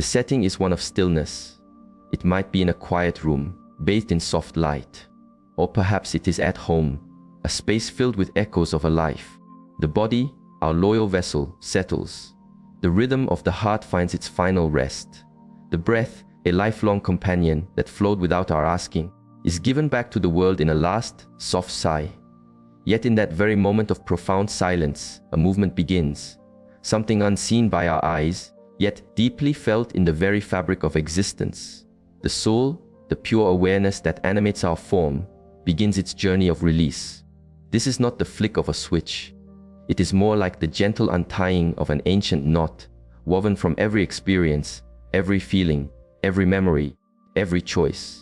The setting is one of stillness. It might be in a quiet room, bathed in soft light. Or perhaps it is at home, a space filled with echoes of a life. The body, our loyal vessel, settles. The rhythm of the heart finds its final rest. The breath, a lifelong companion that flowed without our asking, is given back to the world in a last, soft sigh. Yet in that very moment of profound silence, a movement begins. Something unseen by our eyes, yet deeply felt in the very fabric of existence. The soul, the pure awareness that animates our form, begins its journey of release. This is not the flick of a switch. It is more like the gentle untying of an ancient knot, woven from every experience, every feeling, every memory, every choice.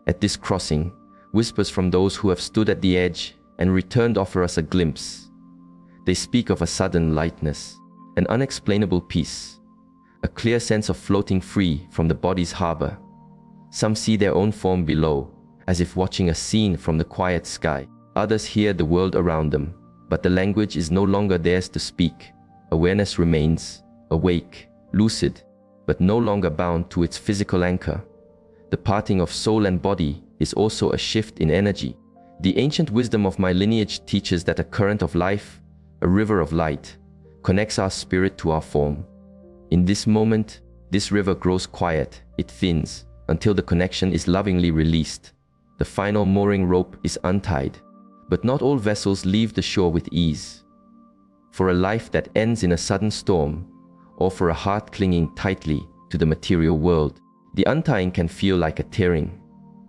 At this crossing, whispers from those who have stood at the edge and returned offer us a glimpse. They speak of a sudden lightness, an unexplainable peace, a clear sense of floating free from the body's harbor. Some see their own form below, as if watching a scene from the quiet sky. Others hear the world around them, but the language is no longer theirs to speak. Awareness remains, awake, lucid, but no longer bound to its physical anchor. The parting of soul and body is also a shift in energy. The ancient wisdom of my lineage teaches that a current of life, a river of light, connects our spirit to our form. In this moment, this river grows quiet, it thins, until the connection is lovingly released. The final mooring rope is untied, but not all vessels leave the shore with ease. For a life that ends in a sudden storm, or for a heart clinging tightly to the material world, the untying can feel like a tearing,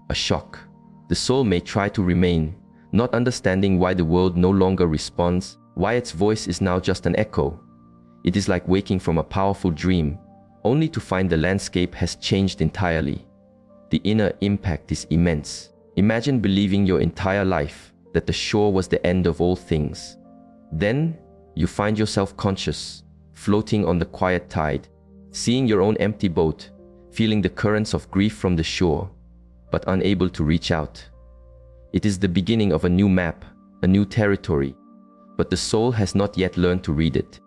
a shock. The soul may try to remain, not understanding why the world no longer responds, why its voice is now just an echo. It is like waking from a powerful dream, only to find the landscape has changed entirely. The inner impact is immense. Imagine believing your entire life that the shore was the end of all things. Then, you find yourself conscious, floating on the quiet tide, seeing your own empty boat, feeling the currents of grief from the shore, but unable to reach out. It is the beginning of a new map, a new territory, but the soul has not yet learned to read it.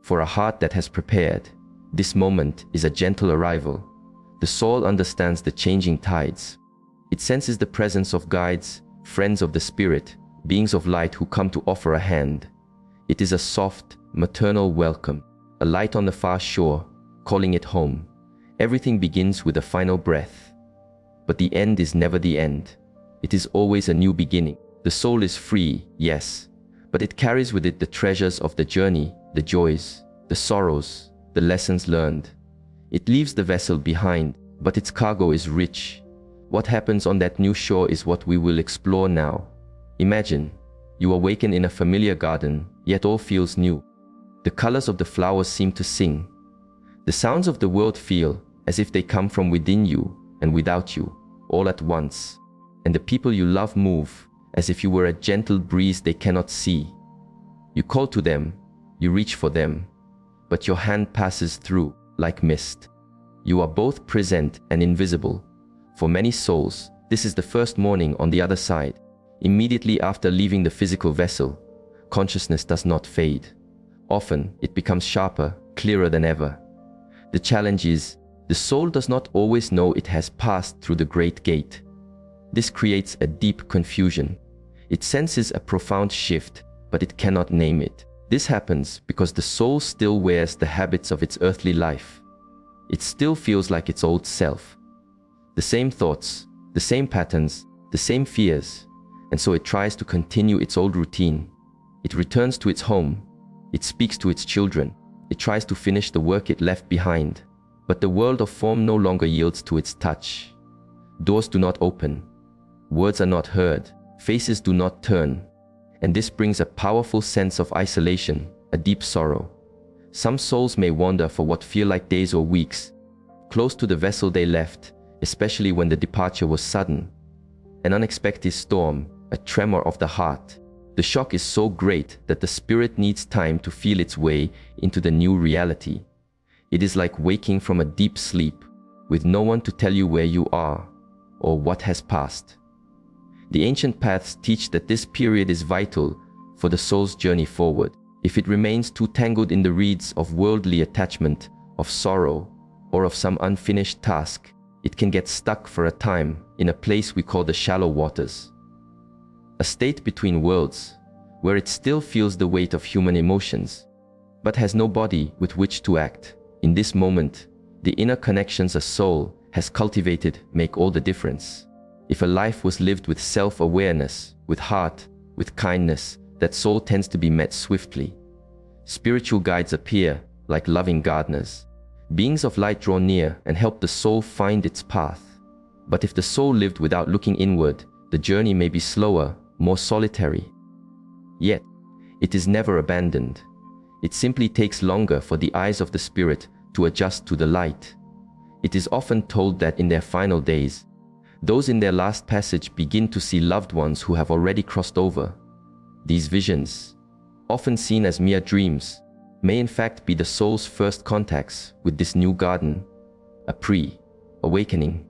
For a heart that has prepared, this moment is a gentle arrival. The soul understands the changing tides. It senses the presence of guides, friends of the spirit, beings of light who come to offer a hand. It is a soft, maternal welcome, a light on the far shore, calling it home. Everything begins with a final breath. But the end is never the end. It is always a new beginning. The soul is free, yes, but it carries with it the treasures of the journey, the joys, the sorrows, the lessons learned. It leaves the vessel behind, but its cargo is rich. What happens on that new shore is what we will explore now. Imagine, you awaken in a familiar garden, yet all feels new. The colors of the flowers seem to sing. The sounds of the world feel as if they come from within you and without you, all at once. And the people you love move as if you were a gentle breeze they cannot see. You call to them, you reach for them, but your hand passes through like mist. You are both present and invisible. For many souls, this is the first morning on the other side. Immediately after leaving the physical vessel, consciousness does not fade. Often, it becomes sharper, clearer than ever. The challenge is, the soul does not always know it has passed through the great gate. This creates a deep confusion. It senses a profound shift, but it cannot name it. This happens because the soul still wears the habits of its earthly life. It still feels like its old self. The same thoughts, the same patterns, the same fears, and so it tries to continue its old routine. It returns to its home. It speaks to its children. It tries to finish the work it left behind. But the world of form no longer yields to its touch. Doors do not open. Words are not heard. Faces do not turn. And this brings a powerful sense of isolation, a deep sorrow. Some souls may wander for what feel like days or weeks, close to the vessel they left, especially when the departure was sudden. An unexpected storm, a tremor of the heart. The shock is so great that the spirit needs time to feel its way into the new reality. It is like waking from a deep sleep, with no one to tell you where you are, or what has passed. The ancient paths teach that this period is vital for the soul's journey forward. If it remains too tangled in the reeds of worldly attachment, of sorrow, or of some unfinished task, it can get stuck for a time in a place we call the shallow waters. A state between worlds, where it still feels the weight of human emotions, but has no body with which to act. In this moment, the inner connections a soul has cultivated make all the difference. If a life was lived with self-awareness, with heart, with kindness, that soul tends to be met swiftly. Spiritual guides appear like loving gardeners. Beings of light draw near and help the soul find its path. But if the soul lived without looking inward, the journey may be slower, more solitary. Yet, it is never abandoned. It simply takes longer for the eyes of the spirit to adjust to the light. It is often told that in their final days, those in their last passage begin to see loved ones who have already crossed over. These visions, often seen as mere dreams, may in fact be the soul's first contacts with this new garden, a pre-awakening,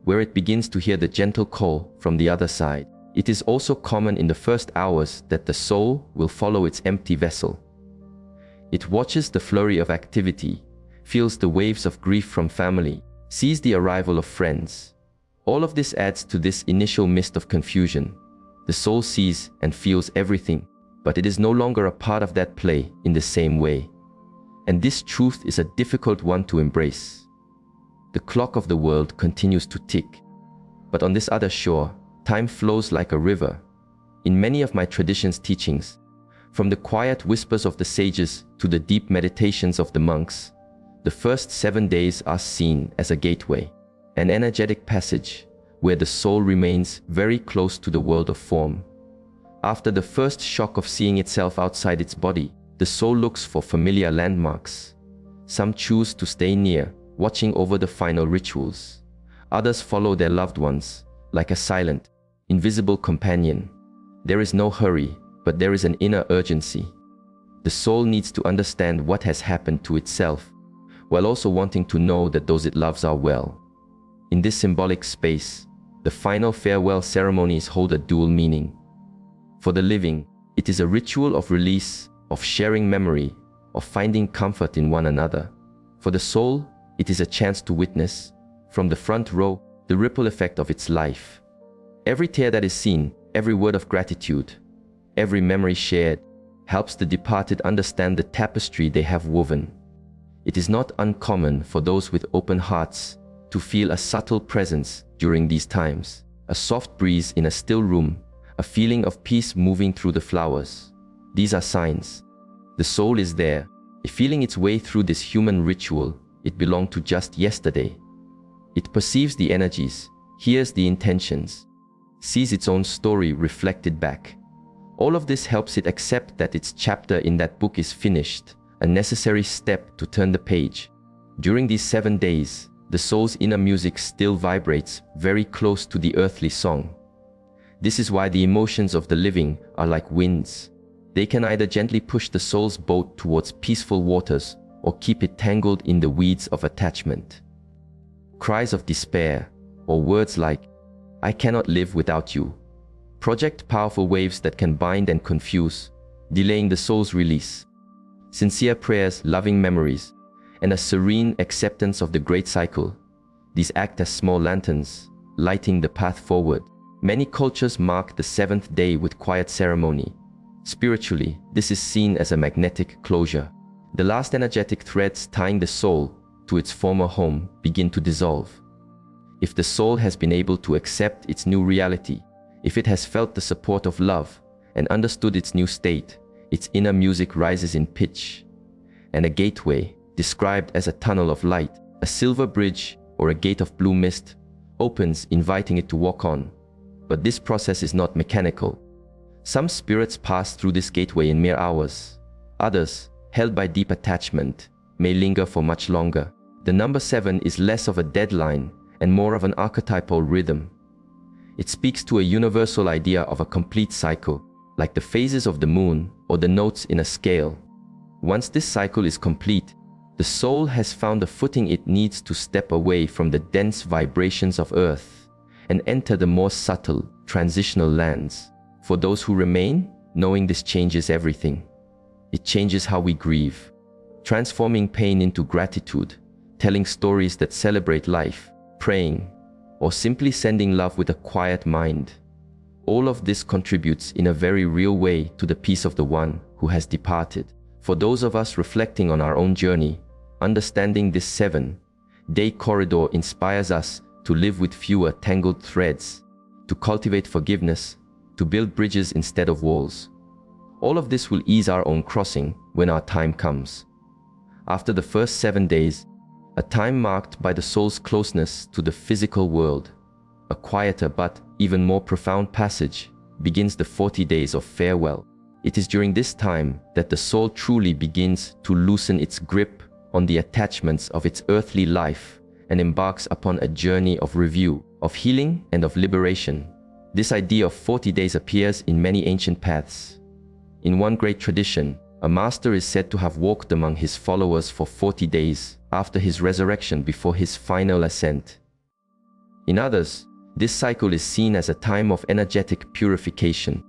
where it begins to hear the gentle call from the other side. It is also common in the first hours that the soul will follow its empty vessel. It watches the flurry of activity, feels the waves of grief from family, sees the arrival of friends. All of this adds to this initial mist of confusion. The soul sees and feels everything, but it is no longer a part of that play in the same way. And this truth is a difficult one to embrace. The clock of the world continues to tick, but on this other shore, time flows like a river. In many of my tradition's teachings, from the quiet whispers of the sages to the deep meditations of the monks, the first 7 days are seen as a gateway, an energetic passage where the soul remains very close to the world of form. After the first shock of seeing itself outside its body, the soul looks for familiar landmarks. Some choose to stay near, watching over the final rituals. Others follow their loved ones, like a silent, invisible companion. There is no hurry, but there is an inner urgency. The soul needs to understand what has happened to itself, while also wanting to know that those it loves are well. In this symbolic space, the final farewell ceremonies hold a dual meaning. For the living, it is a ritual of release, of sharing memory, of finding comfort in one another. For the soul, it is a chance to witness, from the front row, the ripple effect of its life. Every tear that is seen, every word of gratitude, every memory shared, helps the departed understand the tapestry they have woven. It is not uncommon for those with open hearts to feel a subtle presence during these times, a soft breeze in a still room, a feeling of peace moving through the flowers. These are signs. The soul is there, feeling its way through this human ritual it belonged to just yesterday. It perceives the energies, hears the intentions, sees its own story reflected back. All of this helps it accept that its chapter in that book is finished, a necessary step to turn the page. During these 7 days, the soul's inner music still vibrates very close to the earthly song. This is why the emotions of the living are like winds. They can either gently push the soul's boat towards peaceful waters or keep it tangled in the weeds of attachment. Cries of despair, or words like, "I cannot live without you," project powerful waves that can bind and confuse, delaying the soul's release. Sincere prayers, loving memories, and a serene acceptance of the great cycle, these act as small lanterns, lighting the path forward. Many cultures mark the 7th day with quiet ceremony. Spiritually, this is seen as a magnetic closure. The last energetic threads tying the soul to its former home begin to dissolve. If the soul has been able to accept its new reality, if it has felt the support of love and understood its new state, its inner music rises in pitch. And a gateway, described as a tunnel of light, a silver bridge, or a gate of blue mist, opens, inviting it to walk on. But this process is not mechanical. Some spirits pass through this gateway in mere hours. Others, held by deep attachment, may linger for much longer. The number 7 is less of a deadline and more of an archetypal rhythm. It speaks to a universal idea of a complete cycle, like the phases of the moon or the notes in a scale. Once this cycle is complete, the soul has found the footing it needs to step away from the dense vibrations of earth and enter the more subtle, transitional lands. For those who remain, knowing this changes everything. It changes how we grieve, transforming pain into gratitude, telling stories that celebrate life, praying, or simply sending love with a quiet mind. All of this contributes in a very real way to the peace of the one who has departed. For those of us reflecting on our own journey, understanding this 7-day corridor inspires us to live with fewer tangled threads, to cultivate forgiveness, to build bridges instead of walls. All of this will ease our own crossing when our time comes. After the first 7 days, a time marked by the soul's closeness to the physical world, a quieter but even more profound passage begins the 40 days of farewell. It is during this time that the soul truly begins to loosen its grip on the attachments of its earthly life and embarks upon a journey of review, of healing, and of liberation. This idea of 40 days appears in many ancient paths. In one great tradition, a master is said to have walked among his followers for 40 days after his resurrection before his final ascent. In others, this cycle is seen as a time of energetic purification.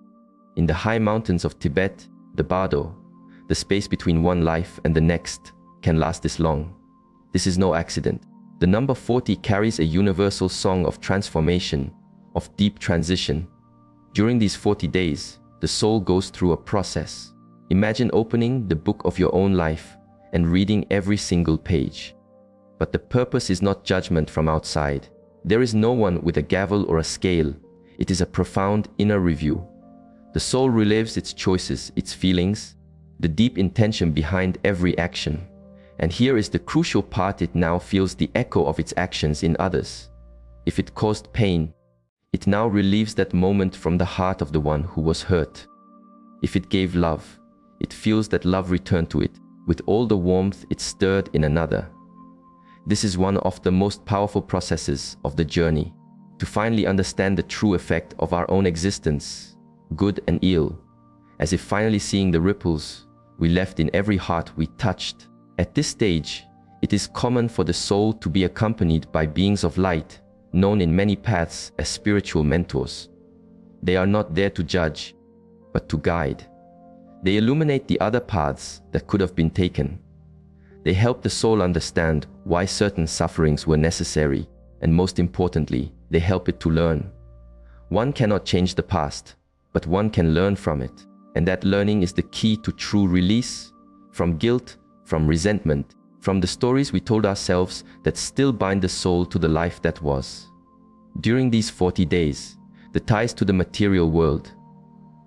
In the high mountains of Tibet, the Bardo, the space between one life and the next, can last this long. This is no accident. The number 40 carries a universal song of transformation, of deep transition. During these 40 days, the soul goes through a process. Imagine opening the book of your own life and reading every single page. But the purpose is not judgment from outside. There is no one with a gavel or a scale. It is a profound inner review. The soul relives its choices, its feelings, the deep intention behind every action. And here is the crucial part: it now feels the echo of its actions in others. If it caused pain, it now relieves that moment from the heart of the one who was hurt. If it gave love, it feels that love returned to it with all the warmth it stirred in another. This is one of the most powerful processes of the journey, to finally understand the true effect of our own existence, good and ill, as if finally seeing the ripples we left in every heart we touched. At this stage, it is common for the soul to be accompanied by beings of light, known in many paths as spiritual mentors. They are not there to judge, but to guide. They illuminate the other paths that could have been taken. They help the soul understand why certain sufferings were necessary, and most importantly, they help it to learn. One cannot change the past, but one can learn from it, and that learning is the key to true release from guilt, from resentment, from the stories we told ourselves that still bind the soul to the life that was. During these 40 days, the ties to the material world,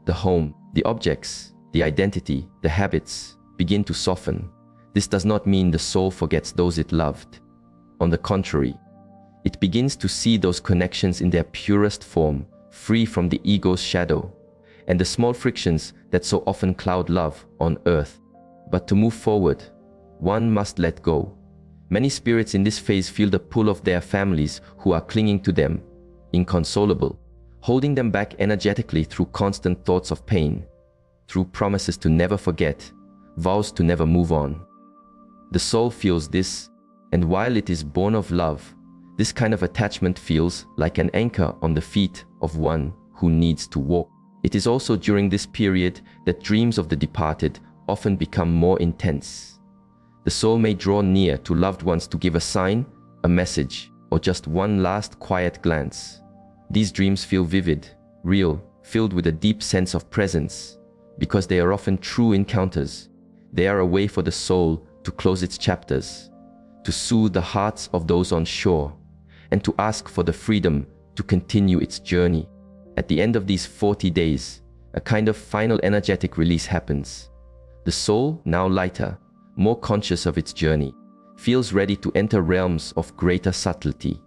the home, the objects, the identity, the habits, begin to soften. This does not mean the soul forgets those it loved. On the contrary, it begins to see those connections in their purest form, free from the ego's shadow, and the small frictions that so often cloud love on earth. But to move forward, one must let go. Many spirits in this phase feel the pull of their families who are clinging to them, inconsolable, holding them back energetically through constant thoughts of pain, through promises to never forget, vows to never move on. The soul feels this, and while it is born of love, this kind of attachment feels like an anchor on the feet of one who needs to walk. It is also during this period that dreams of the departed often become more intense. The soul may draw near to loved ones to give a sign, a message, or just one last quiet glance. These dreams feel vivid, real, filled with a deep sense of presence. Because they are often true encounters, they are a way for the soul to close its chapters, to soothe the hearts of those on shore, and to ask for the freedom to continue its journey. At the end of these 40 days, a kind of final energetic release happens. The soul, now lighter, more conscious of its journey, feels ready to enter realms of greater subtlety.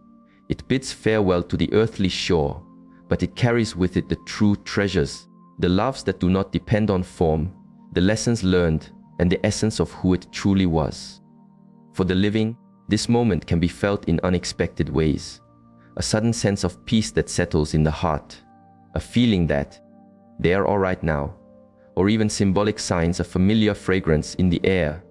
It bids farewell to the earthly shore, but it carries with it the true treasures, the loves that do not depend on form, the lessons learned, and the essence of who it truly was. For the living, this moment can be felt in unexpected ways. A sudden sense of peace that settles in the heart, a feeling that they are all right now, or even symbolic signs, a familiar fragrance in the air,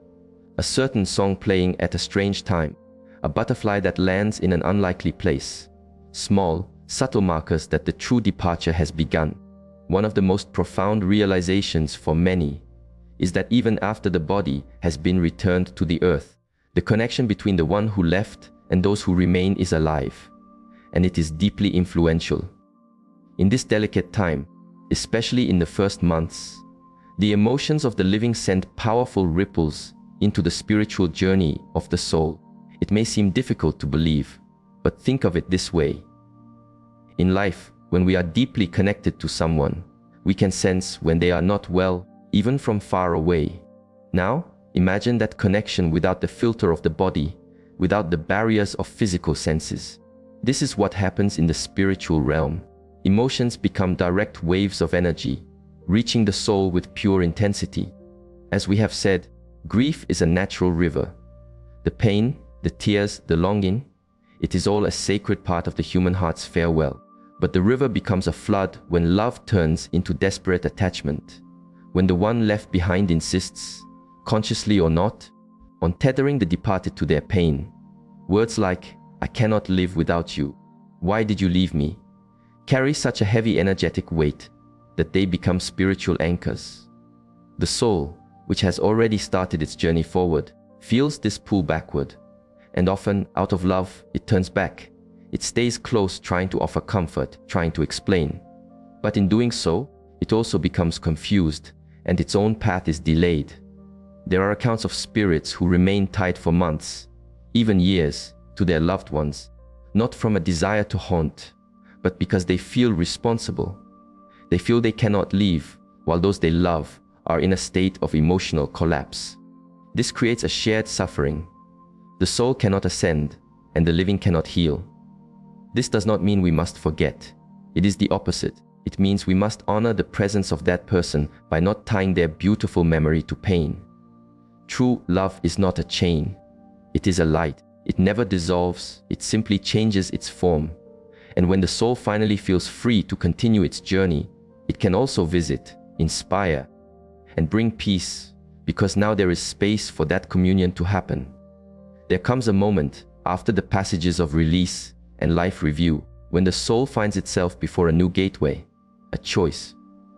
a certain song playing at a strange time, a butterfly that lands in an unlikely place. Small, subtle markers that the true departure has begun. One of the most profound realizations for many is that even after the body has been returned to the earth, The connection between the one who left and those who remain is alive, and it is deeply influential. In this delicate time, especially in the first months, the emotions of the living send powerful ripples into the spiritual journey of the soul. It may seem difficult to believe, but think of it this way. In life, when we are deeply connected to someone, we can sense when they are not well, even from far away. Now, imagine that connection without the filter of the body, without the barriers of physical senses. This is what happens in the spiritual realm. Emotions become direct waves of energy, reaching the soul with pure intensity. As we have said, grief is a natural river. The pain, the tears, the longing, it is all a sacred part of the human heart's farewell. But the river becomes a flood when love turns into desperate attachment. When the one left behind insists, consciously or not, on tethering the departed to their pain. Words like, "I cannot live without you. Why did you leave me?" carry such a heavy energetic weight that they become spiritual anchors. The soul, which has already started its journey forward, feels this pull backward, and often, out of love, it turns back. It stays close, trying to offer comfort, trying to explain. But in doing so, it also becomes confused, and its own path is delayed. There are accounts of spirits who remain tied for months, even years, to their loved ones, not from a desire to haunt, but because they feel responsible. They feel they cannot leave, while those they love are in a state of emotional collapse. This creates a shared suffering. The soul cannot ascend, and the living cannot heal. This does not mean we must forget. It is the opposite. It means we must honor the presence of that person by not tying their beautiful memory to pain. True love is not a chain. It is a light. It never dissolves. It simply changes its form. And when the soul finally feels free to continue its journey, it can also visit, inspire, and bring peace, because now there is space for that communion to happen. There comes a moment, after the passages of release and life review, when the soul finds itself before a new gateway, a choice,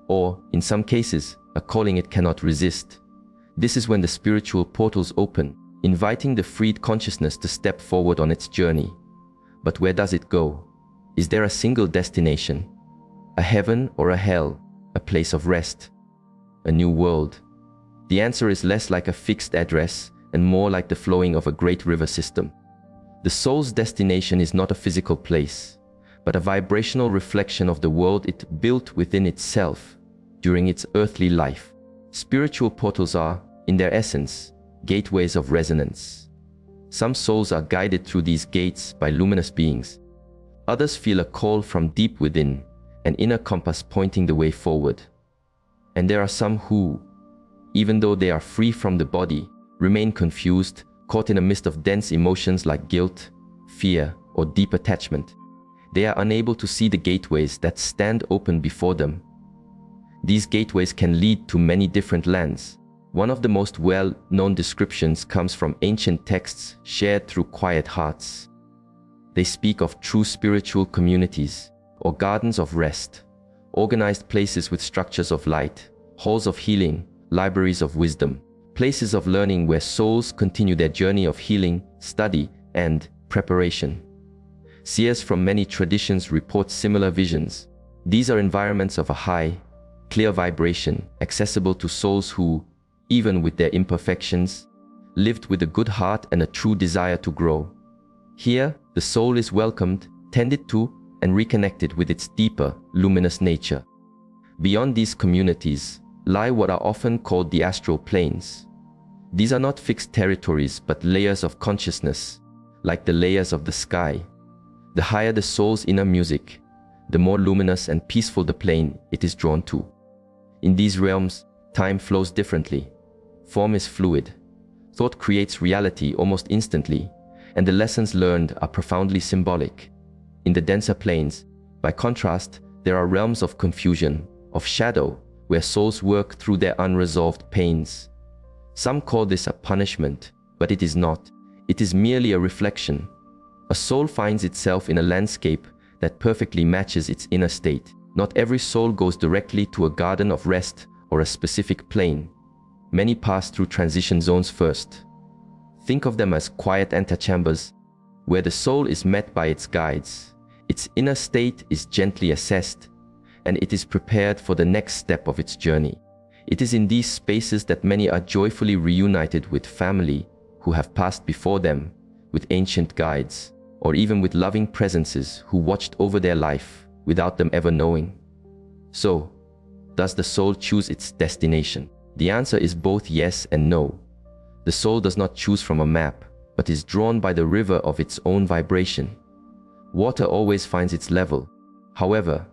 or, in some cases, a calling it cannot resist. This is when the spiritual portals open, inviting the freed consciousness to step forward on its journey. But where does it go? Is there a single destination? A heaven or a hell? A place of rest? A new world? The answer is less like a fixed address and more like the flowing of a great river system. The soul's destination is not a physical place, but a vibrational reflection of the world it built within itself during its earthly life. Spiritual portals are, in their essence, gateways of resonance. Some souls are guided through these gates by luminous beings. Others feel a call from deep within, an inner compass pointing the way forward. And there are some who, even though they are free from the body, remain confused, caught in a mist of dense emotions like guilt, fear, or deep attachment. They are unable to see the gateways that stand open before them. These gateways can lead to many different lands. One of the most well-known descriptions comes from ancient texts shared through quiet hearts. They speak of true spiritual communities, or gardens of rest, organized places with structures of light, halls of healing, libraries of wisdom, places of learning where souls continue their journey of healing, study, and preparation. Seers from many traditions report similar visions. These are environments of a high, clear vibration, accessible to souls who, even with their imperfections, lived with a good heart and a true desire to grow. Here, the soul is welcomed, tended to, and reconnected with its deeper, luminous nature. Beyond these communities lie what are often called the astral planes. These are not fixed territories, but layers of consciousness, like the layers of the sky. The higher the soul's inner music, the more luminous and peaceful the plane it is drawn to. In these realms, time flows differently. Form is fluid. Thought creates reality almost instantly, and the lessons learned are profoundly symbolic. In the denser planes, by contrast, there are realms of confusion, of shadow, where souls work through their unresolved pains. Some call this a punishment, but it is not. It is merely a reflection. A soul finds itself in a landscape that perfectly matches its inner state. Not every soul goes directly to a garden of rest or a specific plane. Many pass through transition zones first. Think of them as quiet antechambers where the soul is met by its guides. Its inner state is gently assessed, and it is prepared for the next step of its journey. It is in these spaces that many are joyfully reunited with family who have passed before them, with ancient guides, or even with loving presences who watched over their life without them ever knowing. So, does the soul choose its destination? The answer is both yes and no. The soul does not choose from a map, but is drawn by the river of its own vibration. Water always finds its level. However,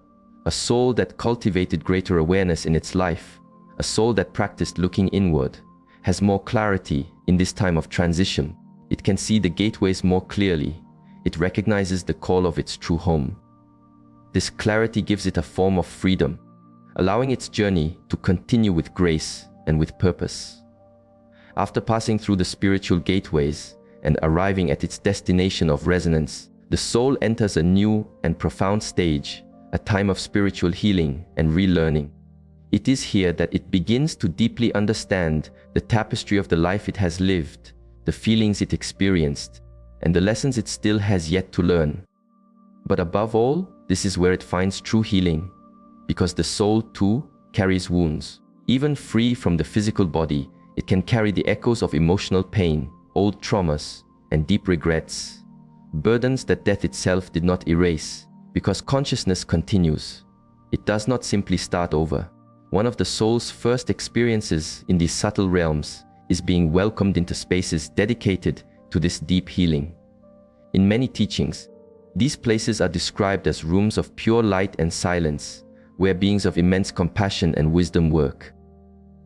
a soul that cultivated greater awareness in its life, a soul that practiced looking inward, has more clarity in this time of transition. It can see the gateways more clearly. It recognizes the call of its true home. This clarity gives it a form of freedom, allowing its journey to continue with grace and with purpose. After passing through the spiritual gateways and arriving at its destination of resonance, the soul enters a new and profound stage, a time of spiritual healing and relearning. It is here that it begins to deeply understand the tapestry of the life it has lived, the feelings it experienced, and the lessons it still has yet to learn. But above all, this is where it finds true healing, because the soul too carries wounds. Even free from the physical body, it can carry the echoes of emotional pain, old traumas, and deep regrets, burdens that death itself did not erase. Because consciousness continues, it does not simply start over. One of the soul's first experiences in these subtle realms is being welcomed into spaces dedicated to this deep healing. In many teachings, these places are described as rooms of pure light and silence, where beings of immense compassion and wisdom work.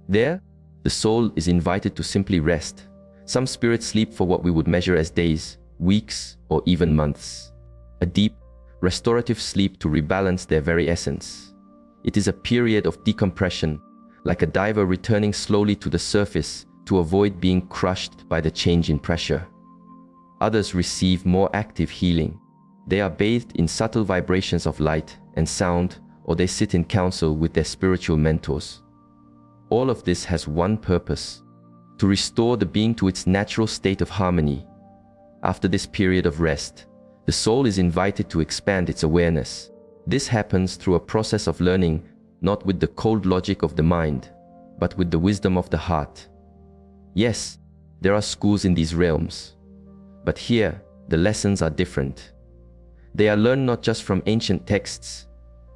There, the soul is invited to simply rest. Some spirits sleep for what we would measure as days, weeks, or even months. A deep, restorative sleep to rebalance their very essence. It is a period of decompression, like a diver returning slowly to the surface to avoid being crushed by the change in pressure. Others receive more active healing. They are bathed in subtle vibrations of light and sound, or they sit in council with their spiritual mentors. All of this has one purpose: to restore the being to its natural state of harmony. After this period of rest, the soul is invited to expand its awareness. This happens through a process of learning, not with the cold logic of the mind, but with the wisdom of the heart. Yes, there are schools in these realms, but here the lessons are different. They are learned not just from ancient texts,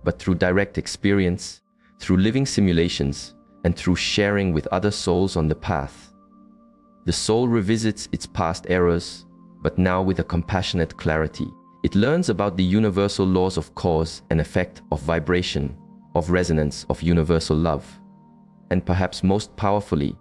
but through direct experience, through living simulations, and through sharing with other souls on the path. The soul revisits its past errors, but now with a compassionate clarity. It learns about the universal laws of cause and effect, of vibration, of resonance, of universal love. And perhaps most powerfully,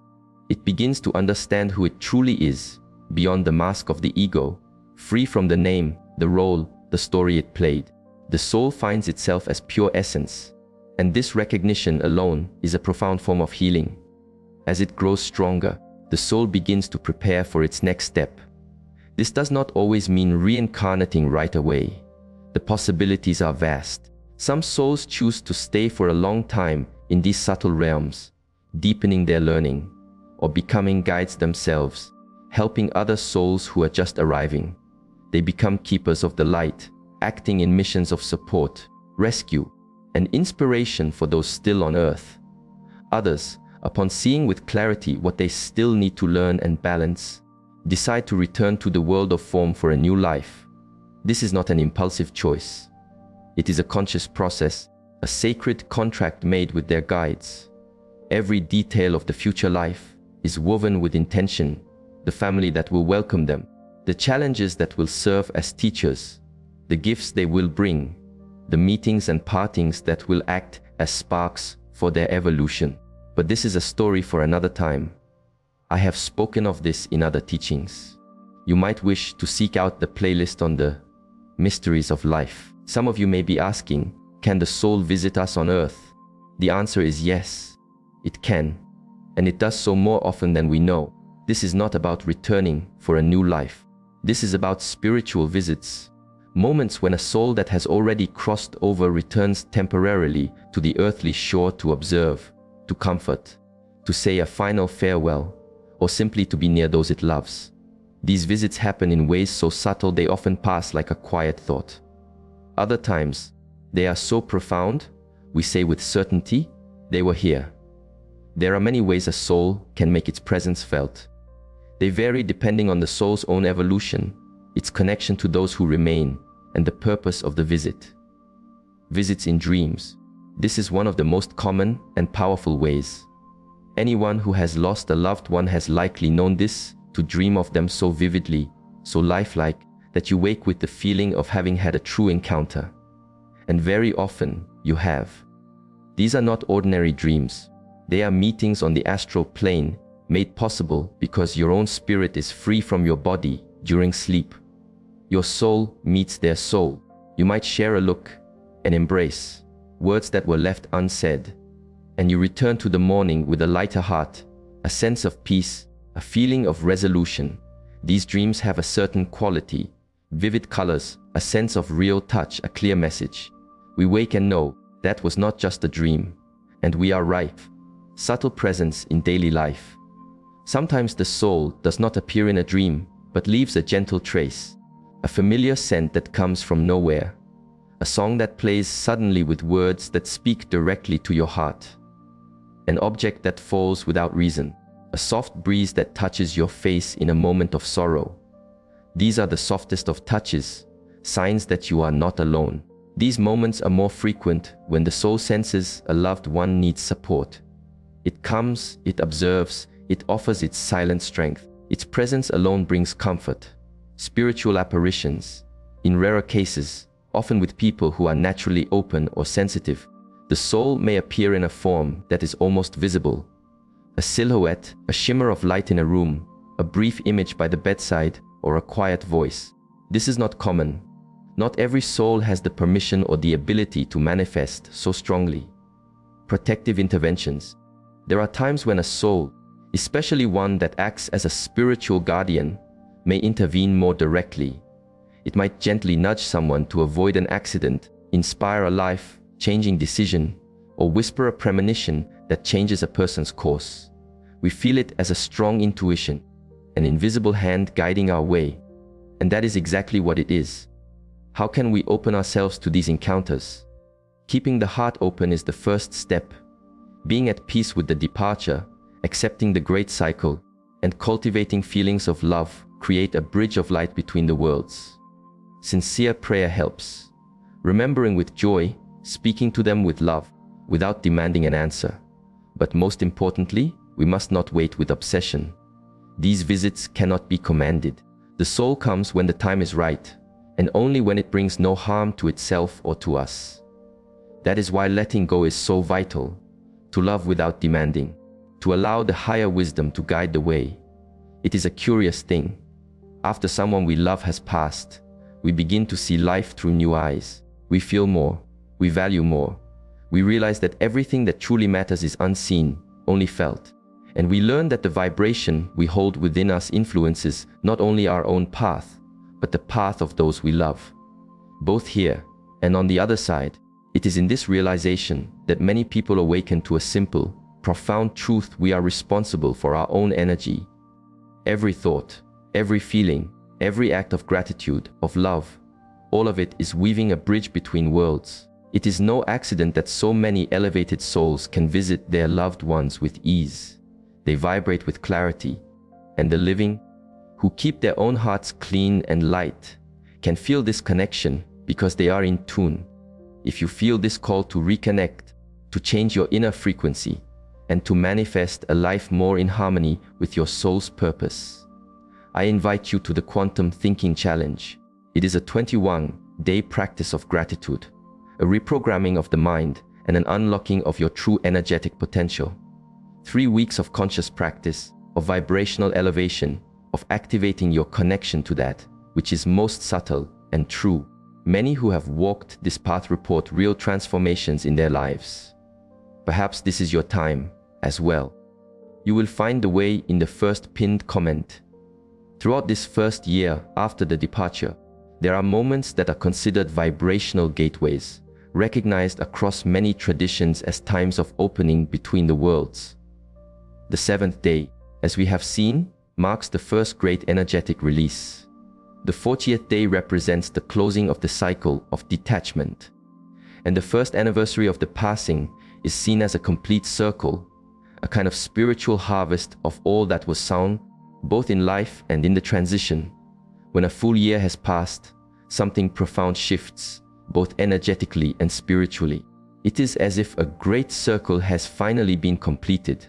it begins to understand who it truly is, beyond the mask of the ego, free from the name, the role, the story it played. The soul finds itself as pure essence, and this recognition alone is a profound form of healing. As it grows stronger, the soul begins to prepare for its next step. This does not always mean reincarnating right away. The possibilities are vast. Some souls choose to stay for a long time in these subtle realms, deepening their learning, or becoming guides themselves, helping other souls who are just arriving. They become keepers of the light, acting in missions of support, rescue, and inspiration for those still on earth. Others, upon seeing with clarity what they still need to learn and balance, decide to return to the world of form for a new life. This is not an impulsive choice. It is a conscious process, a sacred contract made with their guides. Every detail of the future life is woven with intention, the family that will welcome them, the challenges that will serve as teachers, the gifts they will bring, the meetings and partings that will act as sparks for their evolution. But this is a story for another time. I have spoken of this in other teachings. You might wish to seek out the playlist on the mysteries of life. Some of you may be asking, can the soul visit us on earth? The answer is yes, it can, and it does so more often than we know. This is not about returning for a new life. This is about spiritual visits, moments when a soul that has already crossed over returns temporarily to the earthly shore to observe, to comfort, to say a final farewell, or simply to be near those it loves. These visits happen in ways so subtle they often pass like a quiet thought. Other times, they are so profound, we say with certainty, they were here. There are many ways a soul can make its presence felt. They vary depending on the soul's own evolution, its connection to those who remain, and the purpose of the visit. Visits in dreams. This is one of the most common and powerful ways. Anyone who has lost a loved one has likely known this, to dream of them so vividly, so lifelike, that you wake with the feeling of having had a true encounter. And very often, you have. These are not ordinary dreams. They are meetings on the astral plane, made possible because your own spirit is free from your body during sleep. Your soul meets their soul. You might share a look, an embrace, words that were left unsaid, and you return to the morning with a lighter heart, a sense of peace, a feeling of resolution. These dreams have a certain quality, vivid colors, a sense of real touch, a clear message. We wake and know that was not just a dream, and we are ripe. Subtle presence in daily life. Sometimes the soul does not appear in a dream, but leaves a gentle trace, a familiar scent that comes from nowhere, a song that plays suddenly with words that speak directly to your heart, an object that falls without reason, a soft breeze that touches your face in a moment of sorrow. These are the softest of touches, signs that you are not alone. These moments are more frequent when the soul senses a loved one needs support. It comes, it observes, it offers its silent strength. Its presence alone brings comfort. Spiritual apparitions. In rarer cases, often with people who are naturally open or sensitive, the soul may appear in a form that is almost visible. A silhouette, a shimmer of light in a room, a brief image by the bedside, or a quiet voice. This is not common. Not every soul has the permission or the ability to manifest so strongly. Protective interventions. There are times when a soul, especially one that acts as a spiritual guardian, may intervene more directly. It might gently nudge someone to avoid an accident, inspire a life-changing decision, or whisper a premonition that changes a person's course. We feel it as a strong intuition, an invisible hand guiding our way. And that is exactly what it is. How can we open ourselves to these encounters? Keeping the heart open is the first step. Being at peace with the departure, accepting the great cycle, and cultivating feelings of love create a bridge of light between the worlds. Sincere prayer helps. Remembering with joy, speaking to them with love, without demanding an answer. But most importantly, we must not wait with obsession. These visits cannot be commanded. The soul comes when the time is right, and only when it brings no harm to itself or to us. That is why letting go is so vital. To love without demanding, to allow the higher wisdom to guide the way. It is a curious thing. After someone we love has passed, we begin to see life through new eyes. We feel more, we value more. We realize that everything that truly matters is unseen, only felt. And we learn that the vibration we hold within us influences not only our own path, but the path of those we love. Both here and on the other side, it is in this realization that many people awaken to a simple, profound truth: we are responsible for our own energy. Every thought, every feeling, every act of gratitude, of love, all of it is weaving a bridge between worlds. It is no accident that so many elevated souls can visit their loved ones with ease. They vibrate with clarity, and the living, who keep their own hearts clean and light, can feel this connection because they are in tune. If you feel this call to reconnect, to change your inner frequency, and to manifest a life more in harmony with your soul's purpose, I invite you to the Quantum Thinking Challenge. It is a 21-day practice of gratitude, a reprogramming of the mind, and an unlocking of your true energetic potential. 3 weeks of conscious practice, of vibrational elevation, of activating your connection to that which is most subtle and true. Many who have walked this path report real transformations in their lives. Perhaps this is your time as well. You will find the way in the first pinned comment. Throughout this first year after the departure, there are moments that are considered vibrational gateways, recognized across many traditions as times of opening between the worlds. The 7th day, as we have seen, marks the first great energetic release. The 40th day represents the closing of the cycle of detachment. And the first anniversary of the passing is seen as a complete circle, a kind of spiritual harvest of all that was sown, both in life and in the transition. When a full year has passed, something profound shifts, both energetically and spiritually. It is as if a great circle has finally been completed,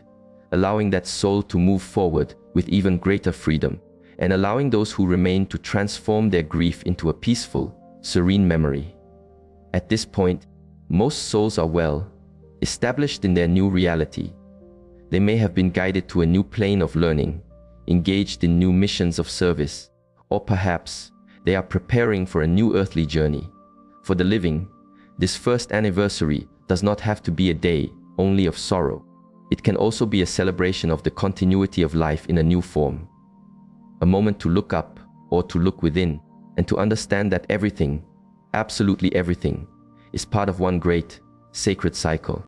allowing that soul to move forward with even greater freedom, and allowing those who remain to transform their grief into a peaceful, serene memory. At this point, most souls are well established in their new reality. They may have been guided to a new plane of learning, engaged in new missions of service, or perhaps they are preparing for a new earthly journey. For the living, this first anniversary does not have to be a day only of sorrow. It can also be a celebration of the continuity of life in a new form. A moment to look up or to look within and to understand that everything, absolutely everything, is part of one great, sacred cycle.